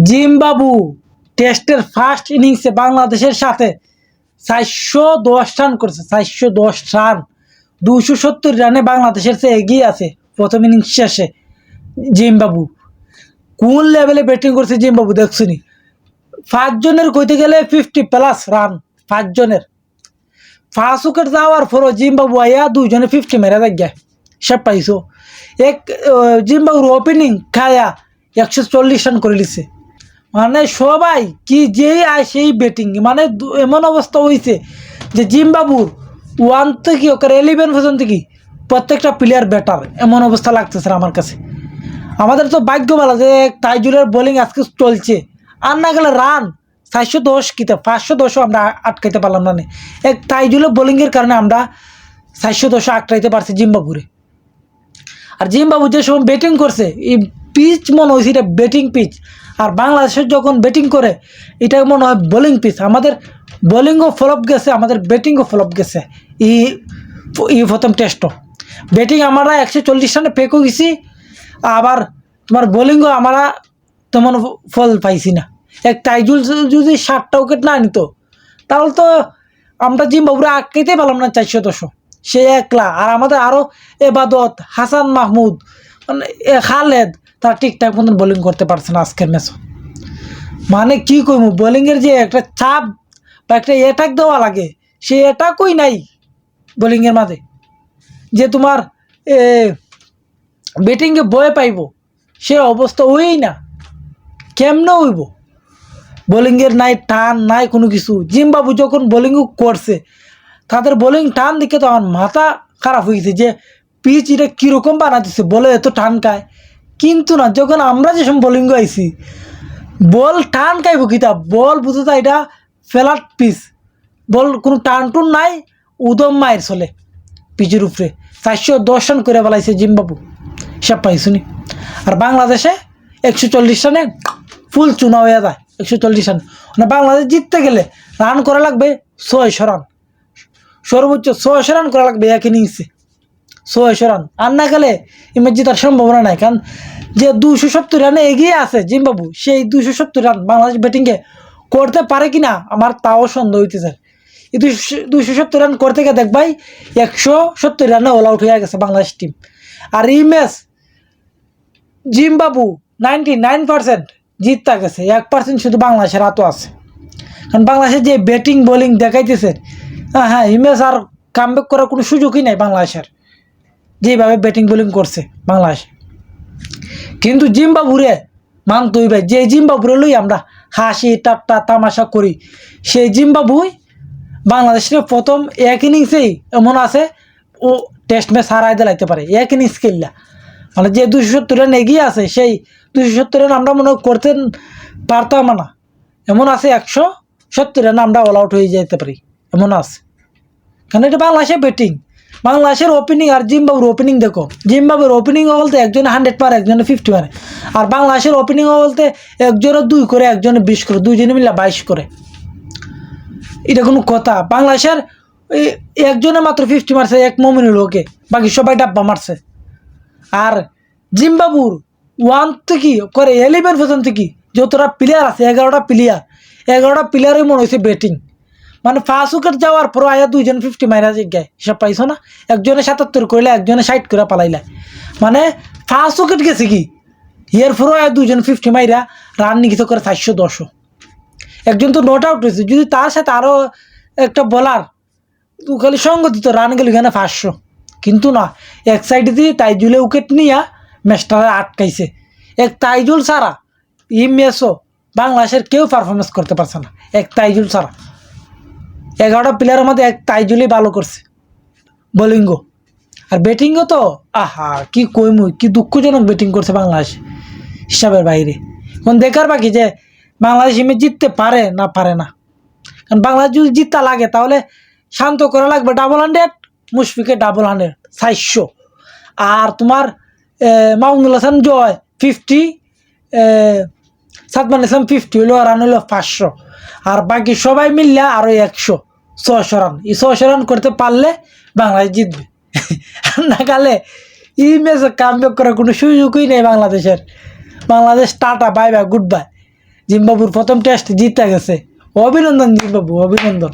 Zimbabwe টেস্টের first ইনিংসে বাংলাদেশের সাথে 410 রান করেছে। 410 রান, 270 রানে বাংলাদেশের চেয়ে এগিয়ে আছে প্রথম ইনিংস শেষে। জিম্বাবু কোন লেভেলে ব্যাটিং করছে জিম্বাবু দেখছুনি। 5 জনের কইতে গেলে 50+ রান। 5 জনের 5 উইকেট যাওয়ার পরও জিম্বাবু আইয়া 2 জনে 50 মেরে দেয় সব পাইছো। এক জিম্বাবুর ওপেনিং খায়া 140 রান করে লিছে। মানে সবাই কি যেই আয় সেই ব্যাটিং, মানে এমন অবস্থা হয়েছে যে জিম্বাবুর 1 থেকে 11 পর্যন্ত কি প্রত্যেকটা প্লেয়ার ব্যাটার, এমন অবস্থা লাগতেছে আমার কাছে। আমাদের তো ভাগ্য ভালো যে তাইজুলের বোলিং আজকে চলছে, আর না গেলে রান 410 কিতে 510ও আমরা আটকাইতে পারলাম না। এক তাইজুলের বোলিংয়ের কারণে আমরা 410 আটকাইতে পারছি জিম্বাবুরে। আর জিম্বাবু যে সময় ব্যাটিং করছে, এই পিচ মনে হয়েছে এটা ব্যাটিং পিচ, আর বাংলাদেশের যখন ব্যাটিং করে এটা মনে হয় বোলিং পিচ। আমাদের বোলিংও ফ্লপ গেছে, আমাদের ব্যাটিংও ফ্লপ গেছে। এই প্রথম টেস্টও ব্যাটিং আমরা 140 রানে পেকও গেছি, আবার তোমার বোলিংও আমরা তেমন ফল পাইছি না। এক তাইজুল যদি 7টা উইকেট না নিত তাহলে তো আমরা জিম্বাবুরে আটকাইতে পারলাম না 410। সে একলা, আর আমাদের আরও এবাদত, হাসান মাহমুদ, মানে খালেদ, তারা ঠিকঠাক মতন বোলিং করতে পারছে না আজকের ম্যাচও। মানে কি কইব, বোলিংয়ের যে একটা চাপ বা একটা অ্যাটাক দেওয়া লাগে, সে অ্যাটাকই নাই বোলিংয়ের মাঝে। যে তোমার ব্যাটিংয়ে বয়ে পাইব সে অবস্থা হইই না, কেমনে হইব। বোলিংয়ের নাই টান, নাই কোনো কিছু। জিম্বাবু যখন বোলিংও করছে, তাদের বোলিং টান দেখে তো আমার মাথা খারাপ হয়েছে যে পিচ এটা কীরকম বানা দিচ্ছে, বলে এত টান খায়। কিন্তু না, যখন আমরা যে সময় বোলিং আইছি, বল টান খাইব কিতা, বল বুঝতে তা এটা ফ্ল্যাট পিচ, বল কোনো টান টুন নাই, উদম মায়ের চলে পিচের উপরে। 410 রান করে বেলাইছে জিম্বাবু, সব পাইছুনি। আর বাংলাদেশে 140 রানে ফুল চুনা হয়ে যায়। 140 রান মানে বাংলাদেশ জিততে গেলে রান করা লাগবে 600 রান, সর্বোচ্চ 600 রান করা লাগবে এক ইনিংসে। 600 রান আর না গেলে ইমেজ জেতার সম্ভাবনা নাই। কারণ যে 270 রানে এগিয়ে আছে জিম্বাবু, সেই 270 রান বাংলাদেশ ব্যাটিংয়ে করতে পারে কিনা আমার তাও সন্দেহ হইতেছে। এই 270 রান করতে গিয়ে দেখবাই 170 রানে অল আউট হয়ে গেছে বাংলাদেশ টিম। আর এই ম্যাচ জিম্বাবু 99% জিততে গেছে, 1% শুধু বাংলাদেশের হাতও আছে। কারণ বাংলাদেশের যে ব্যাটিং বোলিং দেখাইতেছে, হ্যাঁ এই ম্যাচ আর কামব্যাক করার কোনো সুযোগই নাই বাংলাদেশের, যেভাবে ব্যাটিং বোলিং করছে বাংলাদেশ। কিন্তু জিম্বাবুরে মানতই ভাই, যে জিম্বাবুরে লই আমরা হাসি টাট্টা তামাশা করি, সেই জিম্বাবুই বাংলাদেশের প্রথম এক ইনিংসেই এমন আছে ও টেস্ট ম্যাচ হারাই দিলাইতে পারে এক ইনিংস খেললা। মানে যে 270 রান এগিয়ে আছে, সেই 270 রান আমরা মনে করতে পারতাম না। এমন আছে 170 রান আমরা অল আউট হয়ে যেতে পারি, এমন আছে। কারণ এটা বাংলাদেশের ব্যাটিং, বাংলাদেশের ওপেনিং আর জিম্বাবুর ওপেনিং দেখো। জিম্বাবুর ওপেনিং বলতে একজনে 100 মারে, একজনে 50 মারে। আর বাংলাদেশের ওপেনিং বলতে একজনে 2 করে, একজনে 20 করে, দুইজনে মিলে 22 করে। এটা কোনো কথা? বাংলাদেশের একজনে মাত্র 50 মারছে, এক মমিনুল হকে, বাকি সবাই ডাব্বা মারছে। আর জিম্বাবুর 1 থেকে করে 11 পর্যন্ত কি যতটা প্লেয়ার আছে, 11টা প্লেয়ারই মনে হয়েছে ব্যাটিং। মানে 5 উইকেট যাওয়ার পর আয়া 2 জন 50 মাইরা জিজ্ঞায়, হিসাব পাইছো না? একজনে 77 করলে, একজনে 60 করে পালাইলা। মানে 5 উইকেট গেছে কি, এর পরও আয়া 2 জন 50 মাইরা রান নিখিত করে 410। একজন তো নট আউট হয়েছে, যদি তার সাথে আরও একটা বলার খালি সঙ্গ দিত, রান গেল এখানে 500। কিন্তু না, এক সাইডে দিয়ে তাইজুলে উইকেট নিয়ে ম্যাচটা আটকাইছে। এক তাইজুল ছাড়া এই ম্যাচও বাংলাদেশের কেউ পারফরমেন্স করতে পারছে না, এক তাইজুল ছাড়া। 11টা প্লেয়ারের মধ্যে এক তাইজুলই ভালো করছে বোলিংও। আর ব্যাটিংও তো আহা কি কইমু, কি দুঃখজনক ব্যাটিং করছে বাংলাদেশ, হিসাবের বাইরে। এখন দেখার বাকি যে বাংলাদেশ ইমে জিততে পারে না পারে না। কারণ বাংলাদেশ যদি জিততে লাগে তাহলে শান্ত করা লাগবে 100, মুশফিকের 100, 400। আর তোমার মামুনুল হাসান জয় 50, সাদমান ইসলাম 50 হইলো, রান হইলো 500। আর বাকি সবাই মিললে আরও 600 রান। এই 600 রান করতে পারলে বাংলাদেশ জিতবে। না গেলে এই ম্যাচে কামব্যাক করার কোনো সুযোগই নেই বাংলাদেশের। Bangladesh tata, bye bye, goodbye. জিম্বাবুর প্রথম টেস্ট জিতে গেছে। অভিনন্দন জিম্বাবু, অভিনন্দন।